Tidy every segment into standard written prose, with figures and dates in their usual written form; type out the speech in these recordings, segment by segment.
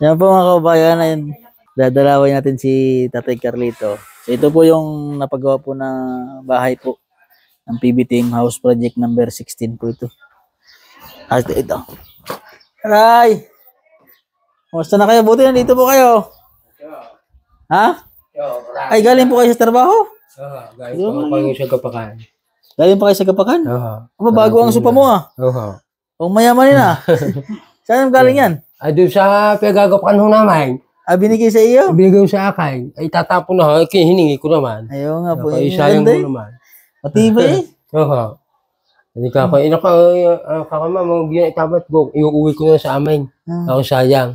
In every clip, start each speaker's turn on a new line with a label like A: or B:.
A: Yan po mga kabayan, ayun, dadalawin natin si Tatay Carlito. So ito po yung napagawa po na bahay po ng PB Team House Project number 16 po ito. At ito. Aray! Kumusta na kayo? Buti nandito po kayo. Ha? Ay, galing po kayo sa trabaho?
B: Galing po kayo sa Gapakan.
A: Galing pa kayo sa Gapakan?
B: Oo.
A: Bago ang sopa mo ah.
B: Oo.
A: Kung mayaman na. Saan galing yan?
B: Doon sa pinagagapakan ho namin.
A: Binigay sa iyo?
B: Binigay sa akin. Ay tatapon na ho. Hiningi ko naman.
A: Ayaw nga po.
B: Ay sayang mo naman.
A: Matibay eh.
B: Oo. Hindi ka ako. Kakama mo itabat ko. Iuwi ko na sa amin. Ako sayang.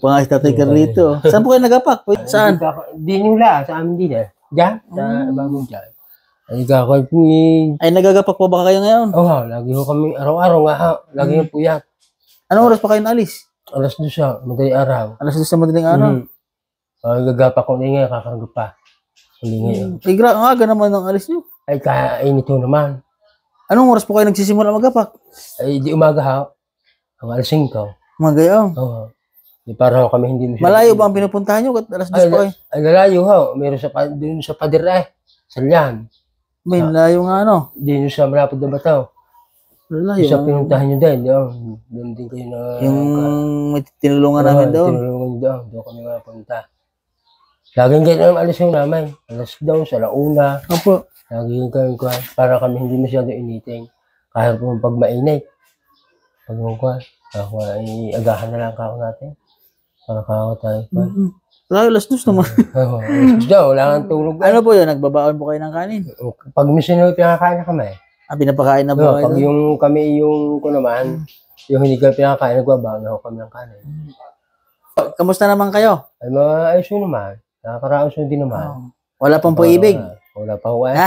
A: Pangas Tatay Carlito. Saan po kayo nagapak? Saan?
B: Di nila. Sa amin din eh. Diyan? Sa bagong dyan.
A: Ay, nagagapak po ba kayo ngayon?
B: Oo. Lagi ho kami. Araw-araw nga ha. Lagi ho puyat.
A: Anong oras pa kayo naalis?
B: Alas 2 sa madaling araw.
A: Alas 2 sa madaling araw?
B: Gagapak ko ngayon. Kakarga pa. Hindi ngayon.
A: Ay, ang aga naman ng alis nyo.
B: Ay, kainit ho naman.
A: Anong oras po kayo nagsisimula magapak?
B: Ay, di umaga ha. Ang alas 5.
A: Magayaw.
B: Oo. Di para kami hindi mo siya.
A: Malayo ba ang pinupuntahan nyo? Alas 2 pa kayo?
B: Ay, lalayo ha. Meron dun sa pader Salyan.
A: May layo nga ano.
B: Di sa malapad na bataw.
A: Lalayo.
B: Sa pinuntahan nyo din. Doon din kayo na.
A: Yung tinulungan namin doon.
B: Tinulungan nyo doon. Doon kami mapunta. Laging ganyan ang alas yung namin. Alas daw sa launa.
A: Opo.
B: Laging kayo para kami hindi masyado initing. Kahit po pag mainit. Pag ako ay agahan na lang ako natin. Para kako tayo.
A: Layo, alas 2 naman.
B: Oo. Alas 2 wala kang tulog.
A: Ano po yun? Nagbabaon po kayo ng kanin?
B: Pag minsan pinakain na kami.
A: Pinapakain na po kayo?
B: Pag kami yung ko naman, yung hindi kami pinakain, nagbabaon na ako kami ng kanin.
A: Kamusta naman kayo?
B: Ay, maayos yun naman. Nakakaraos yun din naman.
A: Wala pang pag-ibig?
B: Wala pa huwag.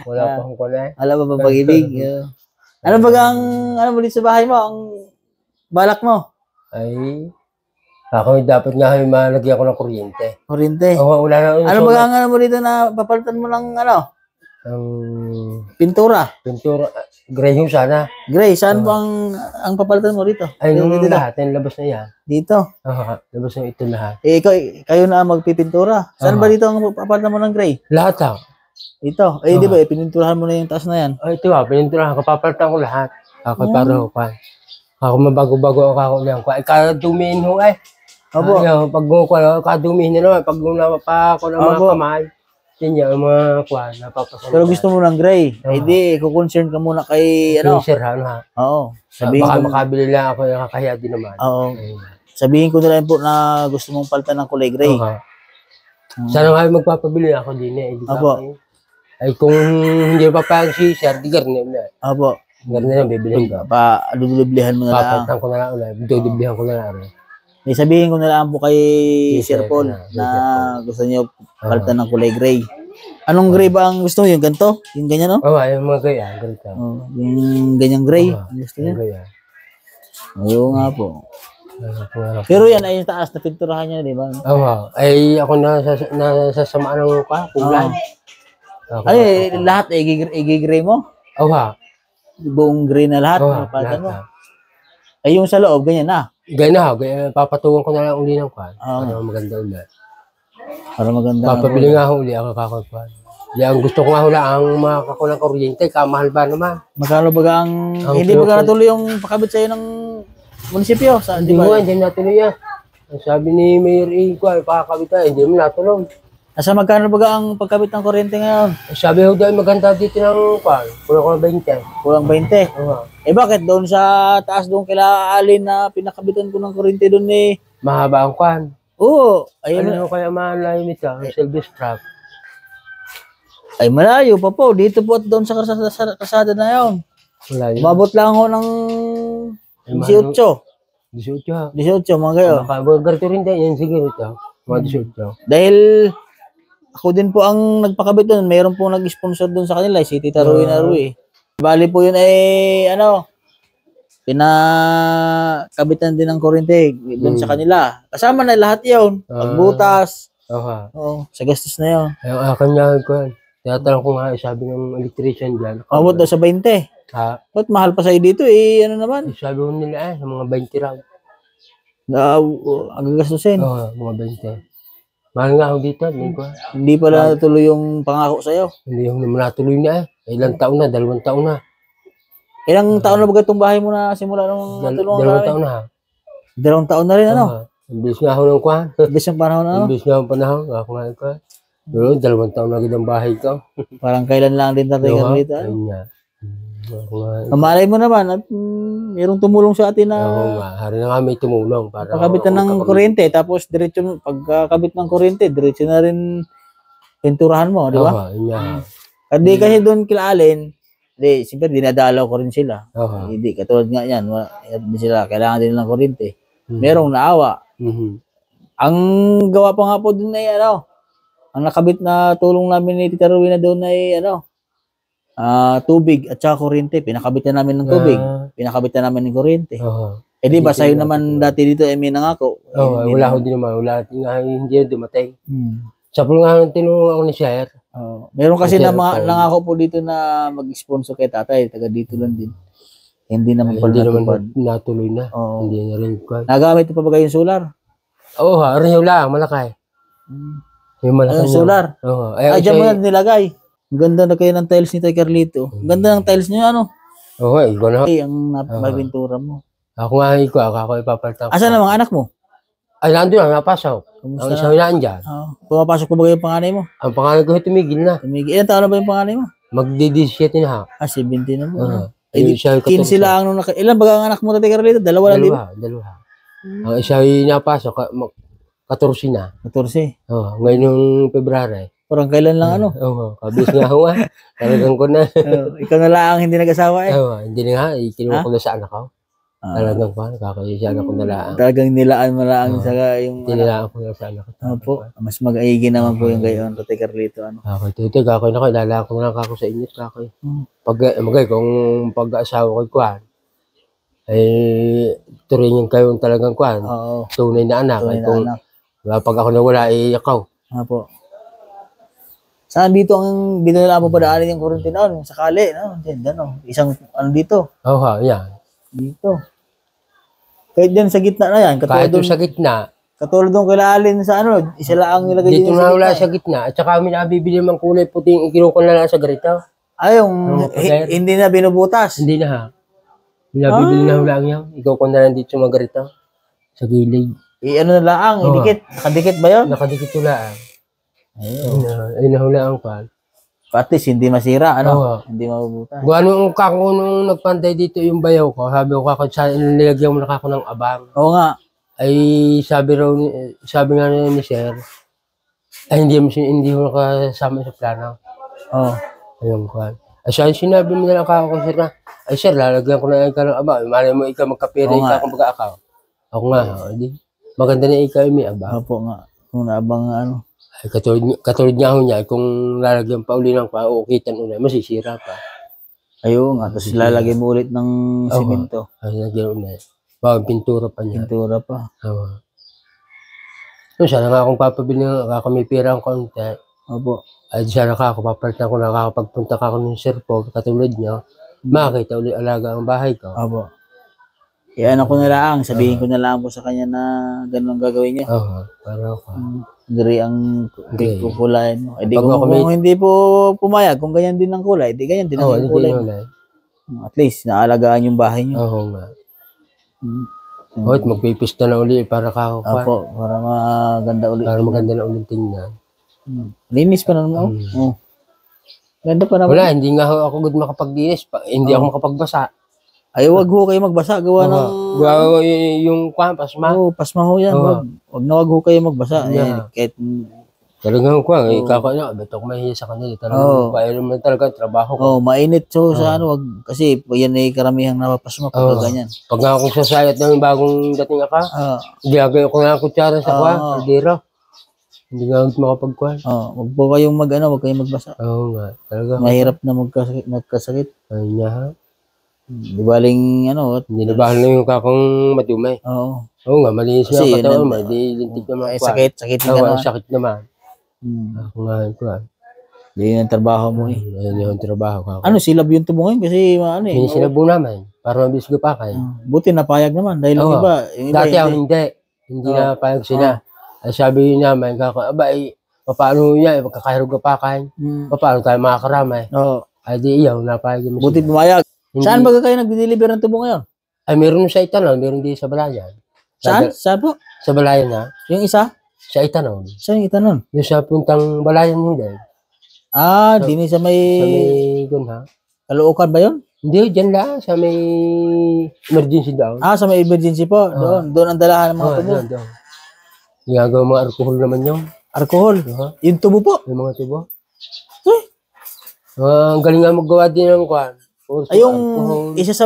B: Wala pa akong kulay.
A: Wala pa pang pag-ibig? Ano ba ano mo dito sa bahay mo? Ang balak mo?
B: Ay, ako dapat nga may malagyan ko ng kuryente.
A: Kuryente?
B: Oo, wala na.
A: Ano ba ang ano mo dito na papalitan mo ng ano? Pintura?
B: Pintura. Gray yung sana.
A: Gray? Saan ba ang papalitan mo dito?
B: Ay, yung lahat. Yung labas na yan.
A: Dito?
B: Labas na ito lahat.
A: Kayo na magpipintura. Saan ba dito ang papalitan mo ng gray?
B: Lahat lang.
A: Dito? Di ba? Pininturahan mo na yung taas na yan.
B: Ay, ito pininturahan. Kapapalitan ko lahat. Ako para ko pa. Ako mabago-bago ako lang. Ay, kadumihin ho eh.
A: Opo.
B: Pag kadumihin na naman. Pag pa ako ng mga kamay. Yan yung mga kuwan.
A: Pero gusto mo ng gray. Di, kukoncern ka muna kay ano.
B: Sirhan ha.
A: Oo.
B: Baka makabili lang ako. Nakakahiya din naman.
A: Oo. Sabihin ko na lang po na gusto mong palitan ng kulay gray.
B: Sana nga magpapabili ako din eh.
A: Opo.
B: Ay kung hindi papayag si Sir, di garnet na.
A: Opo.
B: Garnet na, bibilihin ka.
A: Dudublihan mo na lang.
B: Papalitan ko na lang ulit. Dudublihan ko na lang.
A: May sabihin ko na lang po kay Sir Paul na gusto niyo palitan ng kulay gray. Anong gray ba ang gusto mo? Yung ganito? Yung ganyan, no?
B: Oo, yung mga gray, ganito.
A: Yung ganyang gray. Gusto niya? Oo nga po. Pero yan ay taas na pinturahan niya, di ba?
B: Oo. Ay, ako nasasama ng kulay.
A: Ay, lahat i-gray mo?
B: Oo.
A: Buong gray na lahat? Lahat. Ay, yung sa loob, ganyan na?
B: Ganyan, papatungan ko na lang uli ng kwan. Para maganda ulit.
A: Para maganda.
B: Papabili nga uli ako kakakwan. Ang gusto ko nga hula ang makakulang kuryente, kamahal ba naman?
A: Magkano ba hindi ba natuloy yung pakabit sa'yo ng munisipyo?
B: Hindi mo, hindi natuloy yan. Sabi ni Mayor Igual, pakakabit tayo, hindi mo natuloy.
A: Asa magkano ba ang pagkabit ng kuryente ngayon?
B: Sabi ko dahil maganda dito ng kwan, kulang 20.
A: Kulang 20? Bakit doon sa taas doon kila Alin na pinakabitan ko ng kuryente doon eh?
B: Mahaba ang kwan.
A: Oo.
B: Ano kaya malayo nito? Service truck.
A: Ay malayo pa po. Dito po at doon sa kasada na yun.
B: Malayo.
A: Umabot lang ako ng 18.
B: 18.
A: 18, mga kayo.
B: Ganito rin din yan siguro ito. Mga 18.
A: Dahil ako din po ang nagpakabit doon. Mayroon po nag-sponsor doon sa kanila. Si Tita Rui na Rui. Bali po yun ay pinakabitan din ng kuryente doon sa kanila. Kasama na lahat yun. Pagbutas. Oo. Sa gastos na yun.
B: Ay, akin nga ko. Tinatanong ko nga, sabi ng electrician dyan.
A: Abot daw sa 20. Ba't mahal pa sa'yo dito eh? Ano naman?
B: Sabi ko nila sa mga 20 raw.
A: Ang gagastusin.
B: Oo, mga 20. Mahal nga ako dito, hindi ko.
A: Hindi pala natuloy yung pangako sa'yo.
B: Hindi yung naman natuloy na eh. Ilang taon na, 2 taon na.
A: Ilang taon na ba itong bahay mo na simula nung natulungan ka
B: 2
A: namin?
B: taon na.
A: 2 taon na rin, ano?
B: Imbis nga ako ng kwan.
A: Ibig ang panahon, ano?
B: Imbis nga ako panahon, ako nga ito. Pero 2 taon na agad ang bahay ko.
A: Parang kailan lang din tatay ka dito, ano?
B: Ayun nga. Ako nga.
A: Malay mo naman at mayroong tumulong sa atin na
B: Ako nga. Hari na nga may tumulong. Para
A: pagkabit na ng kuryente, tapos diretso, pagkakabit ng kuryente, diretso na rin pinturahan mo, di ba?
B: Oo, yun nga.
A: Hindi kasi doon kilaalin, hindi, siyempre dinadalaw ko rin sila.
B: Oo.
A: Hindi, katulad nga yan, hindi sila, kailangan din ng kuryente. Merong naawa. Ang gawa pa nga po doon ay ano, ang nakabit na tulong namin ni Tita Rowena doon ay ano, tubig at saka kuryente. Pinakabit na namin ng tubig. Pinakabit na namin ng kuryente.
B: Oo.
A: Eh di ba, sa'yo naman dati dito ay may nangako.
B: Oo, wala ko din naman. Wala nga, hindi yan dumatay.
A: Hmm.
B: Sa pulo nga tinulungan ako ni Sir.
A: Meron kasi na mga nangako po dito na mag-sponsor kay tatay. Taga dito lang din. Hindi naman pala
B: Hindi naman
A: natupad.
B: natuloy na.
A: Oo.
B: Hindi na rin ko.
A: Nagamit pa ba kayong solar?
B: Oo, rin yung lang, malakay. Yung malakay
A: Ayun, solar.
B: Oo.
A: Ay, dyan mo na nilagay. Ang ganda na kayo ng tiles ni Tay Carlito. Ang ganda ng tiles niyo, ano?
B: Oo, ikaw na.
A: Ay, ang napapintura mo.
B: Ako nga, ako ipapalitan ko.
A: Asan ang mga anak mo?
B: Ay, nandun lang, napasok. Ang
A: Kumusta
B: isang hinaan dyan.
A: Pumapasok pa ba yung panganay mo?
B: Ang pangalan ko, tumigil na.
A: Ilan taon na ba yung panganay mo?
B: Magdi-17 na ha.
A: 17 na mo.
B: Oo.
A: Eh,
B: Yung isa ay
A: 15 lang nung ilan ba ang anak mo, Tay Carlito? Dalawa lang din?
B: Dalawa. Ang isa ay napasok, 14 na.
A: 14.
B: Oo, ngayon yung February.
A: Parang kailan lang ano?
B: Oo, kabis nga ako nga. Talagang ko na.
A: Ikaw na lang ang hindi nag-asawa eh.
B: Oo, hindi na nga, kinuha ko na sa anak ko. Talagang ko, kakaya sa anak ko na lang.
A: Talagang nilaan mo lang sa yung
B: Tinilaan ko na sa anak ko.
A: Opo, mas mag-aigi naman po yung gayon, Tay Carlito. Ano?
B: Okay, tutoy, kakoy na ko, ilala ko na lang kako sa inyo, kakoy. Magay, kung pag-asawa ko kuhan, ay turingin kayo talagang kuhan.
A: Oo.
B: Tunay na anak.
A: Tunay
B: Ay,
A: na
B: kung
A: anak.
B: pag ako nawala, ikaw.
A: Opo. Saan dito dito na lang mo padaanin yung kurente na, yung sakali, no? Diyan, no? Isang, ano dito?
B: Oo, yan.
A: Dito. Kahit dyan sa gitna na yan,
B: Kahit yung sa gitna,
A: katulad doon kila Alin sa ano, isa lang ang nilagay
B: dito
A: dyan
B: na wala
A: gitna,
B: sa gitna. At saka kami nabibili ng kulay puting ikinukon na lang sa garito.
A: yung hindi na binubutas.
B: Hindi na ha. Nabibili na lang yan. Ikaw ko na lang dito sa mga garito. Sa gilid.
A: Ano na lang, idikit. Nakadikit ba yun?
B: Nakadikit tulaan.
A: Ayun.
B: Ay, nahulaan ko.
A: At least hindi masira, ano?
B: Oo.
A: Hindi mabubutas.
B: Kung anong kako nung nagpantay dito yung bayaw ko, sabi ko kako, nilagyan mo na kako ng abang.
A: Oo nga.
B: Ay, sabi nga ni Sir, ay hindi mo nakasama sa plano.
A: Oo.
B: Ayun ko. Ay, sinabi mo na lang kako, Sir na, ay Sir, lalagyan ko na ikaw ng abang. Malay mo ikaw magkapira, ikaw kung baga-akaw. Ako nga, hindi. Maganda na ikaw may abang.
A: Opo nga. Kung naabang ano.
B: Ay, katulad niya ho niya, kung lalagyan pa uli ng pauukitan ulit, masisira pa.
A: Ayun nga. Tapos lalagay mo ulit ng simento.
B: Ay, lalagyan ulit. Bawang pintura pa niya.
A: Pintura pa.
B: Oo. So, sana nga akong papabili ng may pera ang konti.
A: Opo.
B: Ay, sana ka ako papalitan ko na kakapagpunta ka ako ng Sir po, katulad niya, makakita ulit alaga ang bahay ko.
A: Opo. Ano ko na lang, sabihin ko na lang po sa kanya na ganun gagawin niya.
B: Oo, para ako.
A: Gari ang kulay mo. Eh, kung
B: Pag
A: hindi po pumayag, kung ganyan din ang kulay, di ganyan din ang
B: hindi
A: kulay mo.
B: yun.
A: At least, naalagaan yung bahay niyo.
B: Oo nga. At magpipista na uli para kako pa.
A: Opo, para maganda ulit.
B: Para maganda na ulit tingnan.
A: Linis pa naman. Oh. Ganda pa naman.
B: Wala, hindi nga ako good makapag-linis. Hindi ako makapagbasa.
A: Ay, wag ho kayo magbasa. Gawa ng...
B: Gawa yung pasma.
A: Oo, pasma ho yan. Wag na wag ho kayo magbasa.
B: Yeah.
A: Kahit...
B: Talagang kako na, beto ko mahiya sa kanila. Talagang painom na talaga trabaho ko.
A: Mainit. So, sa ano, wag... Kasi yan ay karamihang napapasma pag ganyan.
B: Pag nga akong sasayat ng bagong dating aka, gagawin ko nga kutsara sa kaldero. Hindi nga makapagkuhan.
A: Wag po kayong wag kayong magbasa.
B: Oo nga, talaga.
A: Mahirap na magkasakit.
B: Ayun nga ha.
A: Di baling
B: hindi na bahal na yung kakong madumay.
A: Oo.
B: Oo nga, malinis nga ang katawan, malilintik naman.
A: Sakit naman.
B: Sakit naman. Ako nga ito ha.
A: Yun ang trabaho mo eh.
B: Ayun yung trabaho ko.
A: Ano, silab yung tubungin kasi ano eh.
B: Sinabo naman. para mabilis gapakay.
A: Buti napayag naman dahil yung
B: Oo.
A: iba
B: Dati ako
A: hindi.
B: hindi na payag sila. Ay sabi naman, paano niya, magkakahirog gapakay, paano tayo makakaramay?
A: Oo.
B: Ay di iyaw, napayag mo
A: Buti
B: sila.
A: pumayag.
B: Hindi-
A: Saan ba kayo nagdi-deliver ng tubo ngayon?
B: Ay meron sa Itanon, meron din sa Balayan.
A: Saan? Saan po?
B: Sa Balayan na,
A: Yung isa?
B: sa Itanon.
A: Saan yung itanon?
B: Yung sa puntang Balayan hindi.
A: Dini sa may
B: Sa may ha?
A: Caloocan ba yun?
B: Hindi, dyan lang. Sa may emergency down.
A: Sa may emergency po. Doon ang dalahan ng mga tubo.
B: Doon. Ginagawa mga alcohol naman yung.
A: Alcohol. Yung tubo po.
B: Yung mga tubo.
A: Eh,
B: Ang galing nga maggawa din ng kwan.
A: ay yung isa sa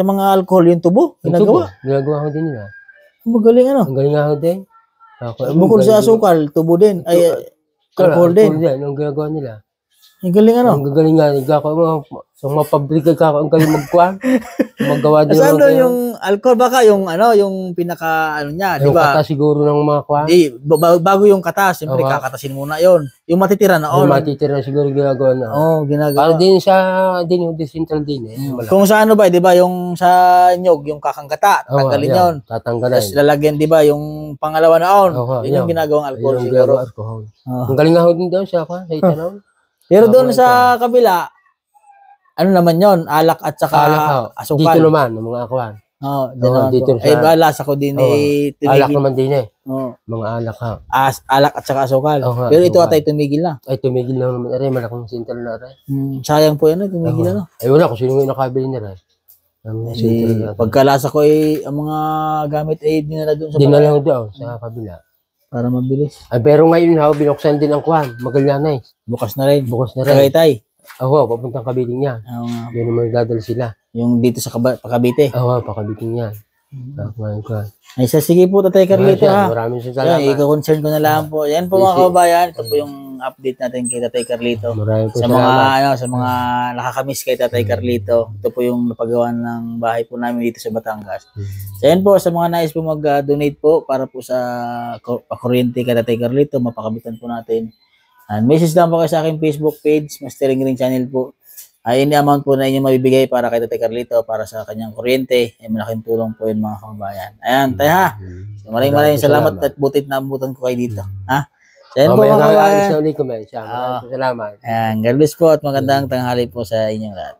A: mga alcohol, yung tubo. Ginagawa.
B: Ginagawa ko din nila.
A: Ang magaling ano.
B: Ang galing nga ko din.
A: Bukod sa asukal, tubo din. Ay, alcohol din.
B: Ang ginagawa nila.
A: Ang galing ano.
B: Ang gagaling nga. Sa mga pabrika ka, ang galing magkwan. Maggawa din
A: Saan doon yung alcohol? Baka yung yung pinaka niya, di
B: yung
A: ba?
B: kata siguro ng mga kwan.
A: Di, bago yung katas, siyempre kakatasin muna yon. Yung matitira na
B: Yung matitira na siguro ginagawa na.
A: ginagawa.
B: Para din yung central din eh.
A: Kung sa ano ba, di ba, yung sa nyog, yung kakanggata, tanggalin yon.
B: Tatanggalin.
A: Tapos lalagyan, di ba, yung pangalawa na on. Yun yung ginagawang alcohol siguro.
B: Alcohol. Ang galing nga ho din daw siya sa Itanon.
A: Pero doon sa kabila, ano naman yon, alak at saka asukal.
B: Dito naman, ng mga akwan.
A: Dito sa... lasa ko din
B: alak naman din eh.
A: Mga
B: alak ha.
A: Alak at saka asukal. Pero ito atay tumigil na.
B: Ay, tumigil na naman. Aray, malaking sentral na aray.
A: Sayang po yan, tumigil na.
B: Ay, wala. Kung sino yung nakabili na rin.
A: Pagkalasa ko ang mga gamit dinala doon sa
B: dinala ko doon sa kabila.
A: Para mabilis.
B: Ay, pero ngayon binuksan din ang kwan. Magallanes.
A: Bukas na rin.
B: Tagaytay. Papuntang Kabiting yan. Doon naman dadal sila.
A: Yung dito sa Cavite.
B: Pakabiting yan.
A: Ay, sige po, Tatay Carlito ha.
B: Maraming salamat.
A: Ika-concern ko na lang po. Yan po mga kababayan. Ito po yung update natin kay Tatay Carlito.
B: Maraming po
A: sa mga nakakamiss kay Tatay Carlito. Ito po yung napagawa ng bahay po namin dito sa Batangas. So yan po, sa mga nais po mag-donate po para po sa kuryente kay Tatay Carlito, mapakabitan po natin. And message lang po kayo sa aking Facebook page, Mastering Green Channel po. Any amount po na inyo mabibigay para kay Tatay Carlito, para sa kanyang kuryente, ay malaking tulong po yun mga kababayan. Ayan, tayo ha. So, maraming salamat at butit na abutan ko kayo dito. Ha? So, ayan po mga kababayan.
B: Salamat.
A: Ayan, God bless po at magandang tanghali po sa inyong lahat.